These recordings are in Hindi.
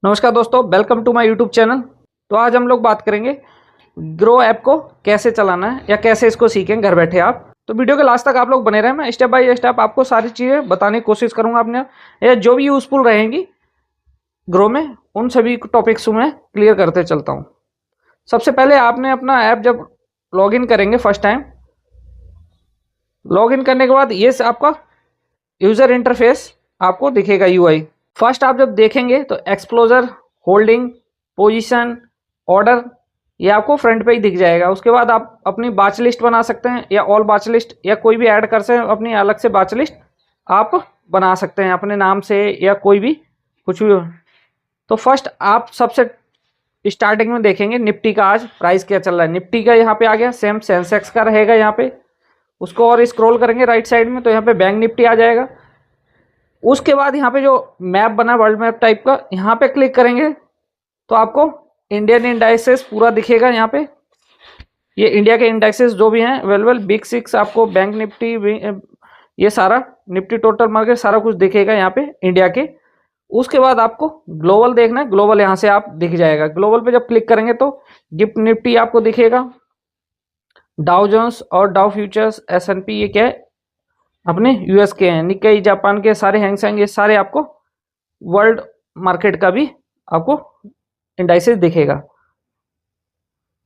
नमस्कार दोस्तों, welcome to my YouTube channel. तो आज हम लोग बात करेंगे ग्रो ऐप को कैसे चलाना है या कैसे इसको सीखें घर बैठे आप। तो वीडियो के लास्ट तक आप लोग बने रहें, मैं स्टेप बाय स्टेप आपको सारी चीज़ें बताने की कोशिश करूंगा अपने या जो भी यूज़फुल रहेंगी ग्रो में उन सभी टॉपिक्स में क्लियर करते चलता हूँ। सबसे पहले आपने अपना ऐप जब लॉगिन करेंगे फर्स्ट टाइम, लॉगिन करने के बाद ये आपका यूज़र इंटरफेस आपको दिखेगा यूआई। फर्स्ट आप जब देखेंगे तो एक्सप्लोजर, होल्डिंग, पोजीशन, ऑर्डर ये आपको फ्रंट पे ही दिख जाएगा। उसके बाद आप अपनी बाच लिस्ट बना सकते हैं या ऑल बाच लिस्ट या कोई भी ऐड कर सकते हैं, अपनी अलग से बाच लिस्ट आप बना सकते हैं अपने नाम से या कोई भी कुछ भी। तो फर्स्ट आप सबसे स्टार्टिंग में देखेंगे निफ्टी का आज प्राइस क्या चल रहा है। निफ्टी का यहाँ पे आ गया, सेम सेंसेक्स का रहेगा यहाँ पे। उसको और स्क्रॉल करेंगे राइट साइड में तो यहाँ पे बैंक निफ्टी आ जाएगा। उसके बाद यहाँ पे जो मैप बना वर्ल्ड मैप टाइप का, यहाँ पे क्लिक करेंगे तो आपको इंडियन इंडाइसेस पूरा दिखेगा। यहाँ पे ये इंडिया के इंडाइसेस जो भी हैं अवेलेबल, बिग सिक्स आपको, बैंक निफ्टी, ये सारा निफ्टी टोटल मार्केट सारा कुछ दिखेगा यहाँ पे इंडिया के। उसके बाद आपको ग्लोबल देखना है, ग्लोबल यहाँ से आप दिख जाएगा। ग्लोबल पे जब क्लिक करेंगे तो गिफ्ट निफ्टी आपको दिखेगा, डाउ जोन्स और डाउ फ्यूचर्स, S&P ये क्या है अपने यूएस के हैं, निक्केई जापान के, सारे हैंगसेंग ये सारे आपको वर्ल्ड मार्केट का भी आपको इंडाइसेस दिखेगा।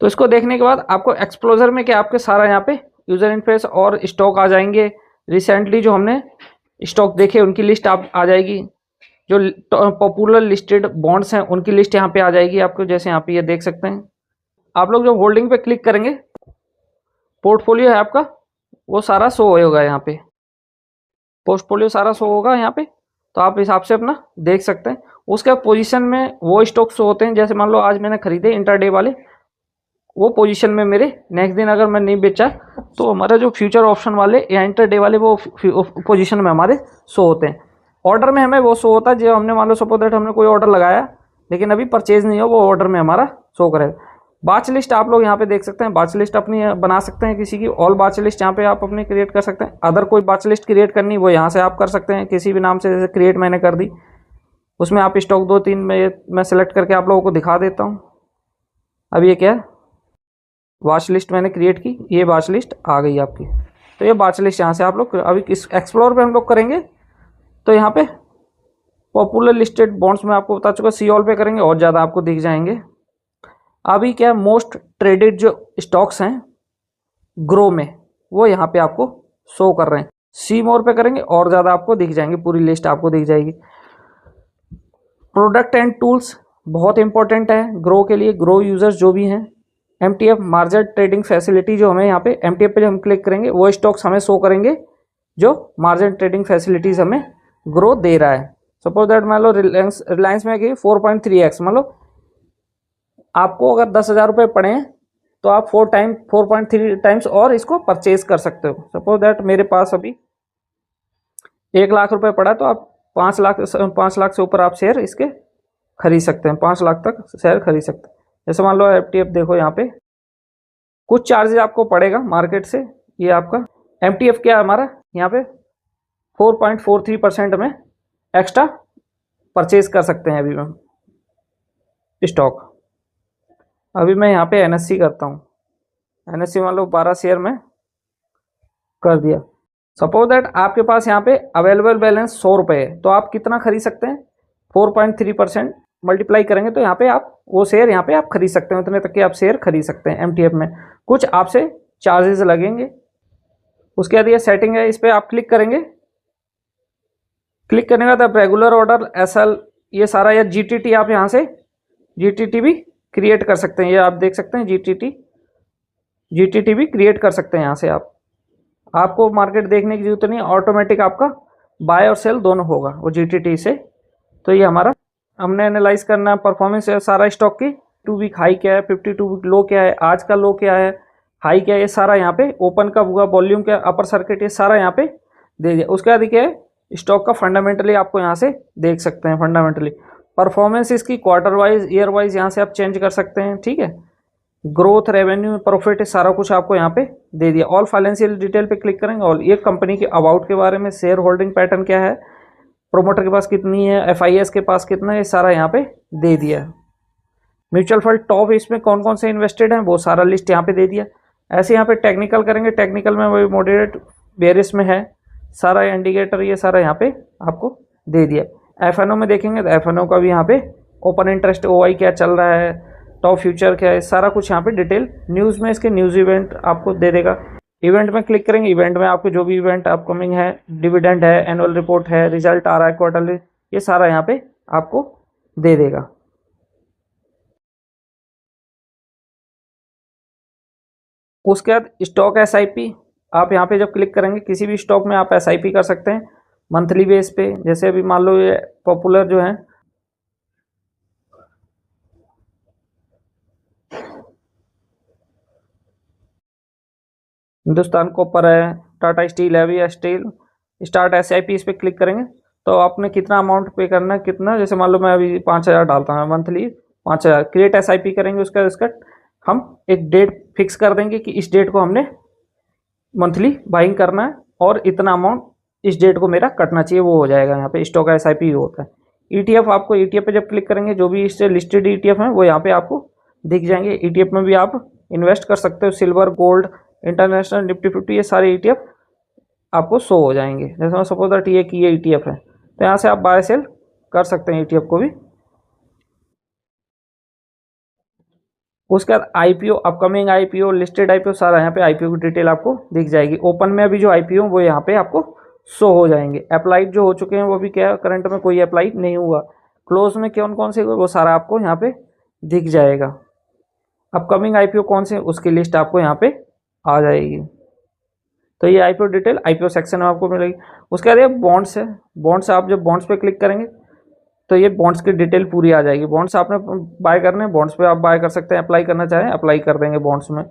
तो इसको देखने के बाद आपको एक्सप्लोजर में क्या आपके सारा यहाँ पे यूजर इंटरफेस और स्टॉक आ जाएंगे। रिसेंटली जो हमने स्टॉक देखे उनकी लिस्ट आप आ जाएगी, जो पॉपुलर लिस्टेड बॉन्ड्स हैं उनकी लिस्ट यहाँ पे आ जाएगी आपको, जैसे यहाँ पे ये देख सकते हैं। आप लोग जब होल्डिंग पे क्लिक करेंगे पोर्टफोलियो है आपका वो सारा शो होगा, यहाँ पे पोर्टफोलियो सारा शो होगा यहाँ पे, तो आप हिसाब से अपना देख सकते हैं। उसके पोजीशन में वो स्टॉक शो होते हैं, जैसे मान लो आज मैंने खरीदे इंटरडे वाले, वो पोजीशन में मेरे नेक्स्ट दिन अगर मैं नहीं बेचा तो हमारा जो फ्यूचर ऑप्शन वाले या इंटरडे वाले वो पोजीशन में हमारे शो होते हैं। ऑर्डर में हमें वो शो होता है जो हमने मान लो सपोज दैट हमने कोई ऑर्डर लगाया लेकिन अभी परचेज नहीं हो, वो ऑर्डर में हमारा शो करेगा। बाच लिस्ट आप लोग यहाँ पे देख सकते हैं, बाच लिस्ट अपनी बना सकते हैं किसी की, ऑल बाच लिस्ट यहाँ पे आप अपनी क्रिएट कर सकते हैं। अदर कोई बाच लिस्ट क्रिएट करनी वो यहाँ से आप कर सकते हैं किसी भी नाम से, जैसे क्रिएट मैंने कर दी, उसमें आप स्टॉक 2-3 में मैं सेलेक्ट करके आप लोगों को दिखा देता हूँ। अब ये क्या है, बाच लिस्ट मैंने क्रिएट की, ये बाच लिस्ट आ गई आपकी। तो ये बाच लिस्ट यहाँ से आप लोग अभी इस एक्सप्लोर पर हम लोग करेंगे तो यहाँ पे पॉपुलर लिस्टेड बॉन्ड्स में आपको बता चुका, सी ऑल पे करेंगे और ज़्यादा आपको दिख जाएंगे। अभी क्या मोस्ट ट्रेडेड जो स्टॉक्स हैं ग्रो में वो यहाँ पे आपको शो कर रहे हैं। सी मोर पे करेंगे और ज़्यादा आपको दिख जाएंगे, पूरी लिस्ट आपको दिख जाएगी। प्रोडक्ट एंड टूल्स बहुत इंपॉर्टेंट है ग्रो के लिए, ग्रो यूजर्स जो भी हैं। MTF मार्जिन ट्रेडिंग फैसिलिटी, जो हमें यहाँ पे MTF पे जब हम क्लिक करेंगे वो स्टॉक्स हमें शो करेंगे जो मार्जिन ट्रेडिंग फैसिलिटीज़ हमें ग्रो दे रहा है। सपोज दैट मान लो रिलायंस में गई 4.3x, मान लो आपको अगर 10,000 रुपये पड़े हैं तो आप 4.3 टाइम्स और इसको परचेज कर सकते हो। सपोज दैट मेरे पास अभी 1 लाख रुपए पड़ा तो आप 5 लाख से ऊपर आप शेयर इसके खरीद सकते हैं, 5 लाख तक शेयर खरीद सकते हैं। जैसे मान लो FTF देखो, यहाँ पे कुछ चार्जेस आपको पड़ेगा मार्केट से। ये आपका MTF क्या है हमारा, यहाँ पे 4.43% में एक्स्ट्रा परचेज कर सकते हैं अभी हम स्टॉक। अभी मैं यहाँ पे NSC करता हूँ, NSC मान लो 12 शेयर में कर दिया। सपोज दैट आपके पास यहाँ पे अवेलेबल बैलेंस 100 रुपये है तो आप कितना खरीद सकते हैं, 4.3% मल्टीप्लाई करेंगे तो यहाँ पे आप वो शेयर यहाँ पे आप खरीद सकते हैं, उतने तक के आप शेयर खरीद सकते हैं MTF में। कुछ आपसे चार्जेस लगेंगे। उसके बाद ये सेटिंग है, इस पर आप क्लिक करेंगे। क्लिक करने के बाद आप रेगुलर ऑर्डर, SL ये सारा, या GTT आप यहाँ से GTT भी क्रिएट कर सकते हैं। ये आप देख सकते हैं GTT भी क्रिएट कर सकते हैं यहाँ से आप। आपको मार्केट देखने की जरूरत नहीं, ऑटोमेटिक आपका बाय और सेल दोनों होगा वो GTT से। तो ये हमारा हमने एनालाइज करना है परफॉर्मेंस है सारा स्टॉक की, 2 वीक हाई क्या है, 52 वीक लो क्या है, आज का लो क्या है, हाई क्या है, ये सारा यहाँ पे ओपन कब हुआ, वॉल्यूम क्या, अपर सर्किट, ये सारा यहाँ पे दे दिया। उसके बाद क्या है, स्टॉक का फंडामेंटली आपको यहाँ से देख सकते हैं। फंडामेंटली परफॉर्मेंस इसकी क्वार्टर वाइज, ईयर वाइज यहाँ से आप चेंज कर सकते हैं, ठीक है। ग्रोथ, रेवेन्यू, प्रॉफिट, सारा कुछ आपको यहाँ पे दे दिया। ऑल फाइनेंशियल डिटेल पे क्लिक करेंगे और ये कंपनी के अबाउट के बारे में, शेयर होल्डिंग पैटर्न क्या है, प्रोमोटर के पास कितनी है, एफआईएस के पास कितना है, ये सारा यहाँ पे दे दिया। म्यूचुअल फंड टॉप इसमें कौन कौन से इन्वेस्टेड हैं वो सारा लिस्ट यहाँ पे दे दिया। ऐसे यहाँ पे टेक्निकल करेंगे, टेक्निकल में वही मॉडरेट बेरिस में है सारा इंडिकेटर, ये सारा यहाँ पे आपको दे दिया। एफएनओ में देखेंगे तो एफएनओ का भी यहाँ पे ओपन इंटरेस्ट ओआई क्या चल रहा है, टॉप फ्यूचर क्या है, सारा कुछ यहाँ पे डिटेल न्यूज़ में इसके न्यूज़ इवेंट आपको दे देगा। इवेंट में क्लिक करेंगे, इवेंट में आपको जो भी इवेंट अपकमिंग है, डिविडेंड है, एनुअल रिपोर्ट है, रिजल्ट आ रहा है क्वार्टरली, ये सारा यहाँ पे आपको दे देगा। उसके बाद स्टॉक एसआईपी, आप यहाँ पे जब क्लिक करेंगे किसी भी स्टॉक में आप एसआईपी कर सकते हैं मंथली बेस पे। जैसे अभी मान लो ये पॉपुलर जो है हिंदुस्तान कॉपर है, टाटा स्टील है, भी स्टील स्टार्ट एसआईपी, इस पर क्लिक करेंगे तो आपने कितना अमाउंट पे करना है, कितना, जैसे मान लो मैं अभी 5,000 डालता हूँ मंथली, 5,000 क्रिएट एसआईपी करेंगे। उसका हम एक डेट फिक्स कर देंगे कि इस डेट को हमने मंथली बाइंग करना है और इतना अमाउंट इस डेट को मेरा कटना चाहिए, वो हो जाएगा। यहाँ पे स्टॉक एसआईपी होता है। ईटीएफ, आपको ईटीएफ पे जब क्लिक करेंगे जो भी इससे लिस्टेड ईटीएफ हैं वो यहाँ पे आपको दिख जाएंगे। ईटीएफ में भी आप इन्वेस्ट कर सकते हो, सिल्वर, गोल्ड, इंटरनेशनल, निफ्टी 50, ये सारे ईटीएफ आपको शो हो जाएंगे। जैसे मैं सपोज दैट ये कि ये ईटीएफ है तो यहाँ से आप बाय सेल कर सकते हैं ईटीएफ को भी। उसके बाद IPO, upcoming IPO, listed IPO, सारा यहाँ पे आईपीओ की डिटेल आपको दिख जाएगी। ओपन में अभी जो आईपीओ वो यहाँ पे आपको शो हो जाएंगे। अप्लाइड जो हो चुके हैं वो भी क्या करंट में कोई अप्लाई नहीं हुआ। क्लोज में कौन कौन से हुए वो सारा आपको यहाँ पे दिख जाएगा। अपकमिंग आईपीओ कौन से उसकी लिस्ट आपको यहाँ पे आ जाएगी। तो ये आईपीओ डिटेल आईपीओ सेक्शन में आपको मिलेगी। उसके बाद ये बॉन्ड्स है, बॉन्ड्स, आप जब बॉन्ड्स पे क्लिक करेंगे तो ये बॉन्ड्स की डिटेल पूरी आ जाएगी। बॉन्ड्स आपने बाय करने हैं, बॉन्ड्स पे आप बाय कर सकते हैं, अप्लाई करना चाहें अप्लाई कर देंगे बॉन्ड्स में।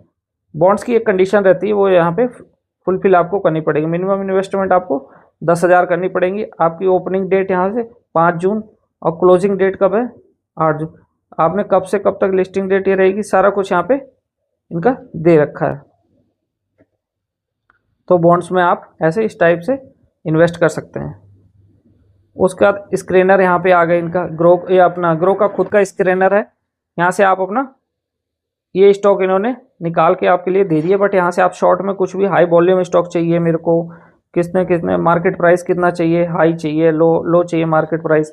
बॉन्ड्स की एक कंडीशन रहती है वो यहाँ पे फुलफिल आपको करनी पड़ेगी। मिनिमम इन्वेस्टमेंट आपको 10,000 करनी पड़ेगी। आपकी ओपनिंग डेट यहाँ से 5 जून और क्लोजिंग डेट कब है, 8 जून। आपने कब से कब तक लिस्टिंग डेट ये रहेगी, सारा कुछ यहाँ पे इनका दे रखा है। तो बॉन्ड्स में आप ऐसे इस टाइप से इन्वेस्ट कर सकते हैं। उसके बाद स्क्रीनर यहाँ पे आ गए इनका, ग्रो, ये अपना ग्रो का खुद का स्क्रीनर है। यहाँ से आप अपना ये स्टॉक इन्होंने निकाल के आपके लिए दे दिए, बट यहाँ से आप शॉर्ट में कुछ भी हाई वॉल्यूम स्टॉक चाहिए मेरे को, कितने मार्केट प्राइस कितना चाहिए, हाई चाहिए, लो चाहिए, मार्केट प्राइस,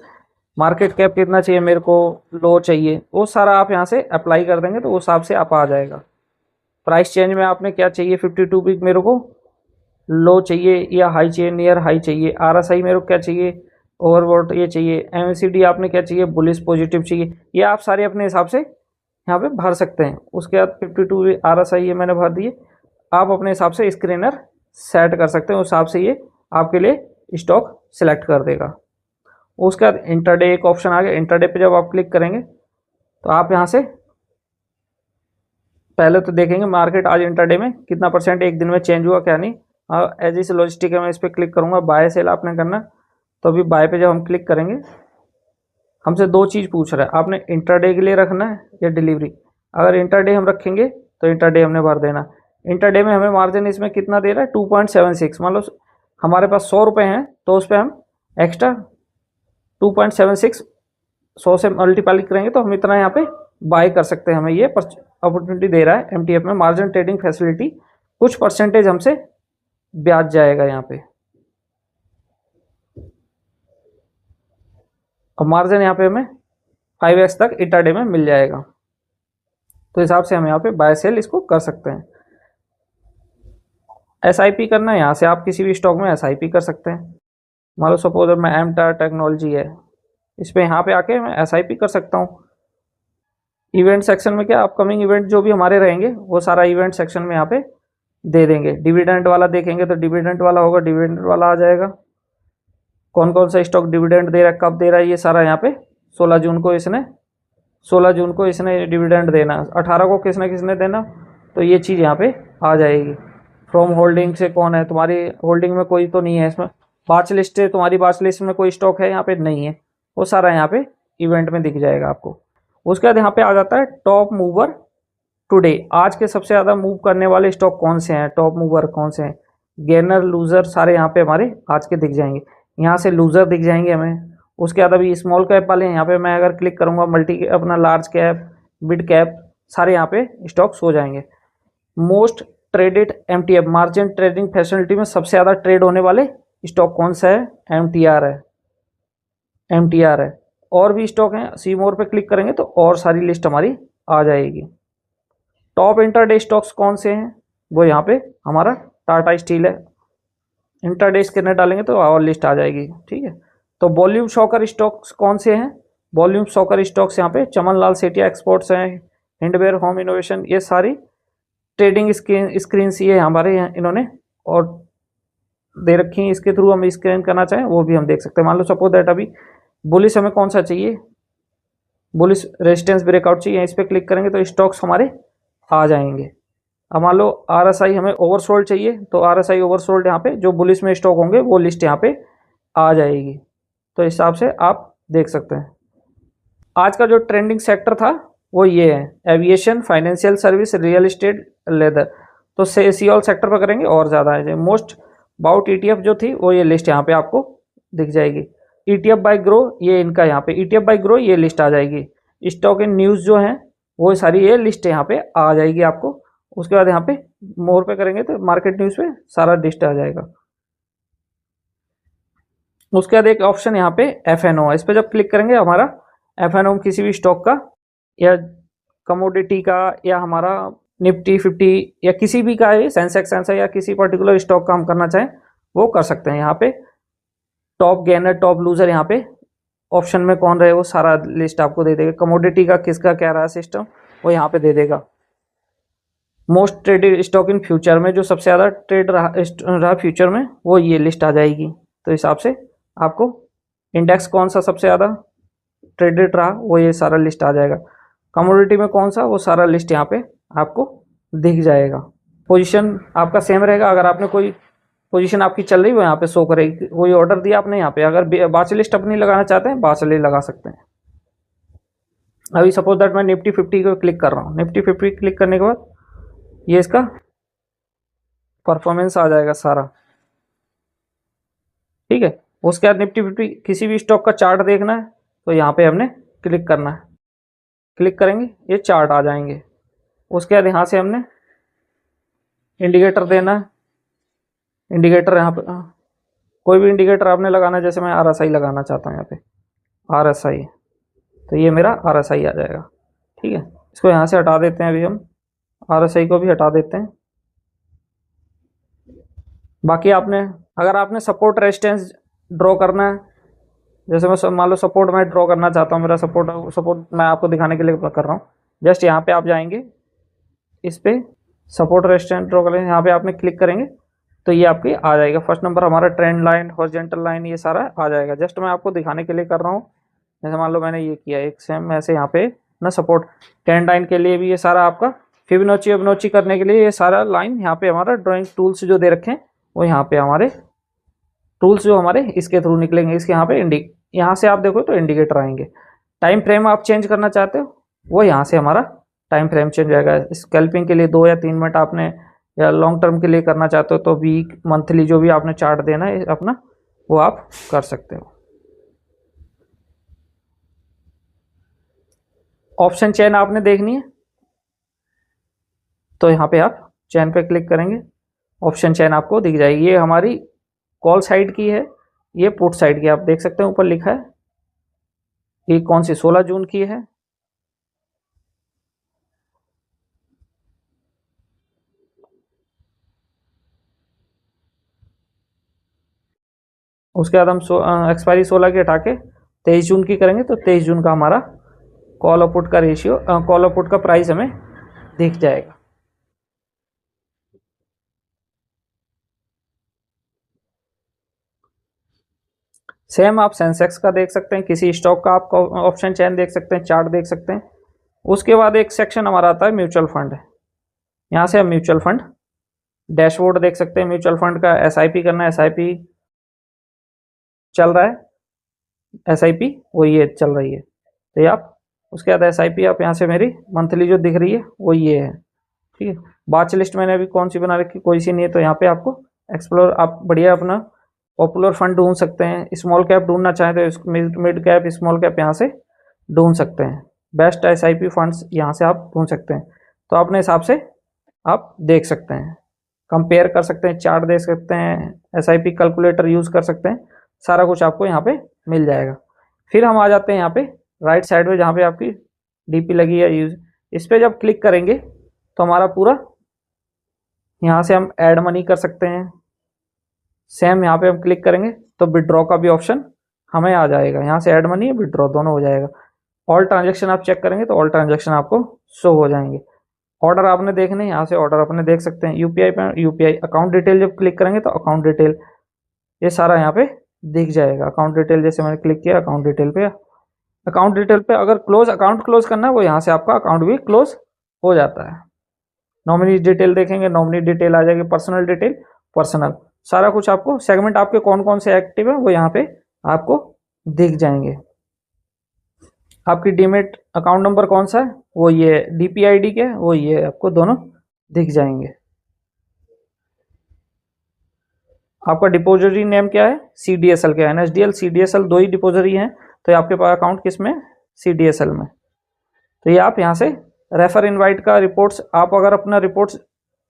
मार्केट कैप कितना चाहिए मेरे को, लो चाहिए, वो सारा आप यहाँ से अप्लाई कर देंगे तो उस हिसाब से आप आ जाएगा। प्राइस चेंज में आपने क्या चाहिए, 52 वीक मेरे को लो चाहिए या हाई चाहिए, नियर हाई चाहिए, आरएसआई मेरे को क्या चाहिए, ओवरबॉट ये चाहिए, एमएसीडी आपने क्या चाहिए, बुलिश पॉजिटिव चाहिए, ये आप सारे अपने हिसाब से यहाँ पे भर सकते हैं। उसके बाद 52 आरएसआई ये मैंने भर दिए, आप अपने हिसाब से स्क्रीनर सेट कर सकते हैं, उस हिसाब से ये आपके लिए स्टॉक सिलेक्ट कर देगा। उसके बाद इंटरडे एक ऑप्शन आ गया। इंटरडे पे जब आप क्लिक करेंगे तो आप यहाँ से पहले तो देखेंगे मार्केट आज इंटरडे में कितना परसेंट एक दिन में चेंज हुआ क्या नहीं। एज इस लॉजिस्टिक है, मैं इस पर क्लिक करूँगा, बाय सेल आपने करना। तो अभी बाय पे जब हम क्लिक करेंगे हमसे 2 चीज़ पूछ रहा है, आपने इंटरडे के लिए रखना है या डिलीवरी। अगर इंटरडे हम रखेंगे तो इंटरडे हमने भर देना। इंटरडे में हमें मार्जिन इसमें कितना दे रहा है, 2.76। मान लो हमारे पास 100 रुपये हैं तो उस पर हम एक्स्ट्रा 2.76 100 से मल्टीप्लाई करेंगे तो हम इतना यहाँ पे बाय कर सकते हैं। हमें ये अपॉर्चुनिटी दे रहा है एमटीएफ में, मार्जिन ट्रेडिंग फैसिलिटी, कुछ परसेंटेज हमसे ब्याज जाएगा यहाँ पे। और मार्जिन यहाँ पे हमें 5x तक इंटरडे में मिल जाएगा। तो हिसाब से हम यहाँ पे बाय सेल इसको कर सकते हैं। एसआईपी करना है, यहाँ से आप किसी भी स्टॉक में एसआईपी कर सकते हैं। मान लो सपोज मैं एमटार टेक्नोलॉजी है, इस पर यहाँ पे आके मैं एसआईपी कर सकता हूँ। इवेंट सेक्शन में क्या, अपकमिंग इवेंट जो भी हमारे रहेंगे वो सारा इवेंट सेक्शन में यहाँ पे दे देंगे। डिविडेंड वाला देखेंगे तो डिविडेंड वाला होगा, डिविडेंड वाला आ जाएगा। कौन कौन सा स्टॉक डिविडेंड दे रहा है, कब दे रहा है, ये सारा यहाँ पे 16 जून को इसने डिविडेंड देना, 18 को किसने देना, तो ये चीज़ यहाँ पे आ जाएगी। फ्रॉम होल्डिंग से कौन है, तुम्हारी होल्डिंग में कोई तो नहीं है, इसमें वाच लिस्ट है, तुम्हारी वाच लिस्ट में कोई स्टॉक है यहाँ पे नहीं है, वो सारा यहाँ पे इवेंट में दिख जाएगा आपको। उसके बाद यहाँ पे आ जाता है टॉप मूवर टुडे, आज के सबसे ज़्यादा मूव करने वाले स्टॉक कौन से हैं, टॉप मूवर कौन से हैं, गेनर लूजर सारे यहाँ पे हमारे आज के दिख जाएंगे। यहाँ से लूज़र दिख जाएंगे हमें। उसके बाद अभी स्मॉल कैप वाले यहाँ पे मैं अगर क्लिक करूँगा मल्टी अपना लार्ज कैप मिड कैप सारे यहाँ पे स्टॉक्स हो जाएंगे। Most traded MTF margin trading facility में सबसे ज़्यादा ट्रेड होने वाले स्टॉक कौन सा है? MTR है। और भी स्टॉक हैं, सी मोर पे क्लिक करेंगे तो और सारी लिस्ट हमारी आ जाएगी। टॉप इंटरडे स्टॉक्स कौन से हैं? वो यहाँ पे हमारा टाटा स्टील है। इंटरडे कितने डालेंगे तो और लिस्ट आ जाएगी। ठीक है, तो वॉल्यूम शॉकर स्टॉक्स कौन से हैं? वॉल्यूम शॉकर स्टॉक्स यहाँ पे चमन लाल सेठिया एक्सपोर्ट्स हैं, हिंडवेयर होम इनोवेशन, ये सारी ट्रेडिंग स्क्रीन ये हमारे यहाँ इन्होंने और दे रखी हैं। इसके थ्रू हम स्कैन करना चाहें वो भी हम देख सकते हैं। मान लो सपोज दैट अभी बुलिश हमें कौन सा चाहिए? बुलिश रेजिस्टेंस ब्रेकआउट चाहिए, इस पर क्लिक करेंगे तो स्टॉक्स हमारे आ जाएंगे। अब मान लो RSI हमें ओवरसोल्ड चाहिए तो RSI ओवरसोल्ड यहाँ पे जो बुलिश में स्टॉक होंगे वो लिस्ट यहाँ पे आ जाएगी। तो इस हिसाब से आप देख सकते हैं। आज का जो ट्रेंडिंग सेक्टर था वो ये है, aviation, financial service, real estate, leather. तो सी ऑल सेक्टर पर करेंगे और ज़्यादा है। मोस्ट बाउट ETF जो थी वो ये लिस्ट यहाँ पे आपको दिख जाएगी। ETF बाय ग्रो ये इनका यहाँ पे ETF बाय ग्रो ये लिस्ट आ जाएगी। स्टॉक इन न्यूज़ जो है वो सारी ये लिस्ट यहाँ पे आ जाएगी आपको। उसके बाद यहाँ पे मोर पे करेंगे तो मार्केट न्यूज़ पे सारा लिस्ट आ जाएगा। उसके बाद एक ऑप्शन यहाँ पे FNO है, इस पर जब क्लिक करेंगे हमारा FNO किसी भी स्टॉक का या कमोडिटी का या हमारा निफ्टी 50 या किसी भी का है, सेंसेक्स या किसी पर्टिकुलर स्टॉक का हम करना चाहें वो कर सकते हैं। यहाँ पे टॉप गेनर टॉप लूजर यहाँ पे ऑप्शन में कौन रहे वो सारा लिस्ट आपको दे देगा। कमोडिटी का किसका क्या रहा सिस्टम वो यहाँ पे दे देगा। Most traded stock in future में जो सबसे ज़्यादा ट्रेड रहा फ्यूचर में वो ये लिस्ट आ जाएगी। तो हिसाब से आपको इंडेक्स कौन सा सबसे ज़्यादा ट्रेडेड रहा वो ये सारा लिस्ट आ जाएगा। कमोडिटी में कौन सा वो सारा लिस्ट यहाँ पे आपको दिख जाएगा। पोजीशन आपका सेम रहेगा। अगर आपने कोई पोजीशन आपकी चल रही है वो यहाँ पे शो करेगी। कोई ऑर्डर दिया आपने यहाँ पे, अगर बाच लिस्ट अपनी लगाना चाहते हैं बाच लिस्ट लगा सकते हैं। अभी सपोज दैट मैं निफ्टी 50 को क्लिक कर रहा हूँ। निफ्टी 50 क्लिक करने के बाद ये इसका परफॉर्मेंस आ जाएगा सारा। ठीक है, उसके बाद निफ्टी 50 किसी भी स्टॉक का चार्ट देखना है तो यहाँ पे हमने क्लिक करना है। क्लिक करेंगे ये चार्ट आ जाएंगे। उसके बाद यहाँ से हमने इंडिकेटर देना है। इंडिकेटर यहाँ पे कोई भी इंडिकेटर आपने लगाना है, जैसे मैं RSI लगाना चाहता हूँ यहाँ पे RSI, तो ये मेरा RSI आ जाएगा। ठीक है, इसको यहाँ से हटा देते हैं। अभी हम RSI को भी हटा देते हैं। बाकी आपने अगर आपने सपोर्ट रेजिस्टेंस ड्रॉ करना है, जैसे मैं मान लो सपोर्ट मैं ड्रॉ करना चाहता हूँ, मेरा सपोर्ट मैं आपको दिखाने के लिए कर रहा हूँ। जस्ट यहाँ पे आप जाएंगे, इस पे सपोर्ट रेजिस्टेंस ड्रॉ करेंगे, यहाँ पे आपने क्लिक करेंगे तो ये आपके आ जाएगा। फर्स्ट नंबर हमारा ट्रेंड लाइन, हॉरिजॉन्टल लाइन, ये सारा आ जाएगा। जस्ट मैं आपको दिखाने के लिए कर रहा हूँ। जैसे मान लो मैंने ये किया एक सेम ऐसे यहाँ पे ना सपोर्ट ट्रेंड लाइन के लिए भी ये सारा आपका फिबोनाची करने के लिए ये सारा लाइन यहाँ पे हमारा ड्राइंग टूल्स जो दे रखे हैं वो यहाँ पे हमारे टूल्स जो हमारे इसके थ्रू निकलेंगे। इसके यहाँ पे यहाँ से आप देखो तो इंडिकेटर आएंगे। टाइम फ्रेम आप चेंज करना चाहते हो वो यहाँ से हमारा टाइम फ्रेम चेंज आएगा। स्कैल्पिंग के लिए 2 या 3 मिनट आपने या लॉन्ग टर्म के लिए करना चाहते हो तो वीक मंथली जो भी आपने चार्ट देना है अपना वो आप कर सकते हो। ऑप्शन चेन आपने देखनी है तो यहाँ पे आप चेन पे क्लिक करेंगे, ऑप्शन चेन आपको दिख जाएगी। ये हमारी कॉल साइड की है, ये पुट साइड की। आप देख सकते हैं ऊपर लिखा है ये कौन सी 16 जून की है। उसके बाद हम एक्सपायरी 16 की हटा के 23 जून की करेंगे तो 23 जून का हमारा कॉल और पुट का रेशियो कॉल और पुट का प्राइस हमें दिख जाएगा। सेम आप सेंसेक्स का देख सकते हैं, किसी स्टॉक का आप ऑप्शन चेन देख सकते हैं, चार्ट देख सकते हैं। उसके बाद एक सेक्शन हमारा आता है म्यूचुअल फंड। यहाँ से हम म्यूचुअल फंड डैशबोर्ड देख सकते हैं। म्यूचुअल फंड का SIP करना है, SIP चल रहा है, SIP वो ये चल रही है तो ये आप उसके बाद SIP आप यहाँ से मेरी मंथली जो दिख रही है वो ये है। ठीक है, बाच लिस्ट मैंने अभी कौन सी बना रखी, कोई सी नहीं है तो यहाँ पे आपको एक्सप्लोर आप बढ़िया अपना पॉपुलर फंड ढूंढ सकते हैं, स्मॉल कैप ढूंढना चाहें तो मिड कैप स्मॉल कैप यहाँ से ढूंढ सकते हैं, बेस्ट SIP फंड्स यहाँ से आप ढूंढ सकते हैं। तो अपने हिसाब से आप देख सकते हैं, कंपेयर कर सकते हैं, चार्ट देख सकते हैं, SIP कैलकुलेटर यूज़ कर सकते हैं, सारा कुछ आपको यहाँ पे मिल जाएगा। फिर हम आ जाते हैं यहाँ पे राइट साइड में जहाँ पे आपकी DP लगी है यूज, इस पर जब क्लिक करेंगे तो हमारा पूरा यहाँ से हम ऐड मनी कर सकते हैं। सेम यहाँ पे हम क्लिक करेंगे तो विड्रॉ का भी ऑप्शन हमें आ जाएगा, यहाँ से ऐड मनी विड्रॉ दोनों हो जाएगा। ऑल ट्रांजेक्शन आप चेक करेंगे तो ऑल ट्रांजेक्शन आपको शो हो जाएंगे। ऑर्डर आपने देखने, यहाँ से ऑर्डर अपने देख सकते हैं। UPI पे UPI अकाउंट डिटेल जब क्लिक करेंगे तो अकाउंट डिटेल ये सारा यहाँ पे दिख जाएगा। अकाउंट डिटेल जैसे मैंने क्लिक किया अकाउंट डिटेल पे अगर अकाउंट क्लोज करना है वो यहाँ से आपका अकाउंट भी क्लोज हो जाता है। नॉमिनी डिटेल देखेंगे, नॉमिनी डिटेल आ जाएगी, पर्सनल डिटेल पर्सनल, सारा कुछ आपको सेगमेंट आपके कौन कौन से एक्टिव है वो यहाँ पे आपको दिख जाएंगे। आपकी डीमेट अकाउंट नंबर कौन सा है वो ये, DP ID के वो ये आपको दोनों दिख जाएंगे। आपका डिपोजिटरी नेम क्या है, CDSL क्या है, NSDL CDSL दो ही डिपोजिटरी हैं, तो ये आपके पास अकाउंट किस में, CDSL में। तो ये आप यहाँ से रेफर इनवाइट का रिपोर्ट्स, आप अगर अपना रिपोर्ट्स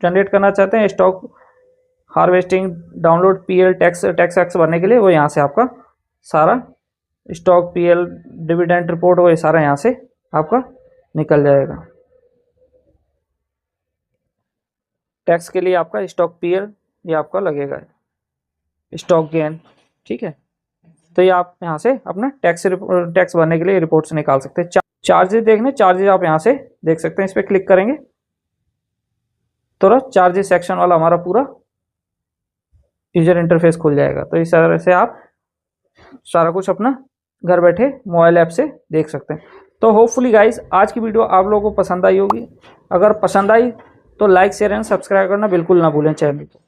जनरेट करना चाहते हैं stock harvesting download PL tax भरने के लिए, वो यहाँ से आपका सारा स्टॉक PL डिविडेंड रिपोर्ट वो ये सारा यहाँ से आपका निकल जाएगा। टैक्स के लिए आपका स्टॉक PL ये आपका लगेगा, स्टॉक गेन, ठीक है। तो ये आप यहाँ से अपना टैक्स भरने के लिए रिपोर्ट्स निकाल सकते हैं। चार्जेस देखने, चार्जेस आप यहाँ से देख सकते हैं, इस पर क्लिक करेंगे तो चार्जेस सेक्शन वाला हमारा पूरा यूजर इंटरफेस खुल जाएगा। तो इस तरह से आप सारा कुछ अपना घर बैठे मोबाइल ऐप से देख सकते हैं। तो होपफुली गाइस आज की वीडियो आप लोगों को पसंद आई होगी। अगर पसंद आई तो लाइक शेयर एंड सब्सक्राइब करना बिल्कुल ना भूलें चैनल को।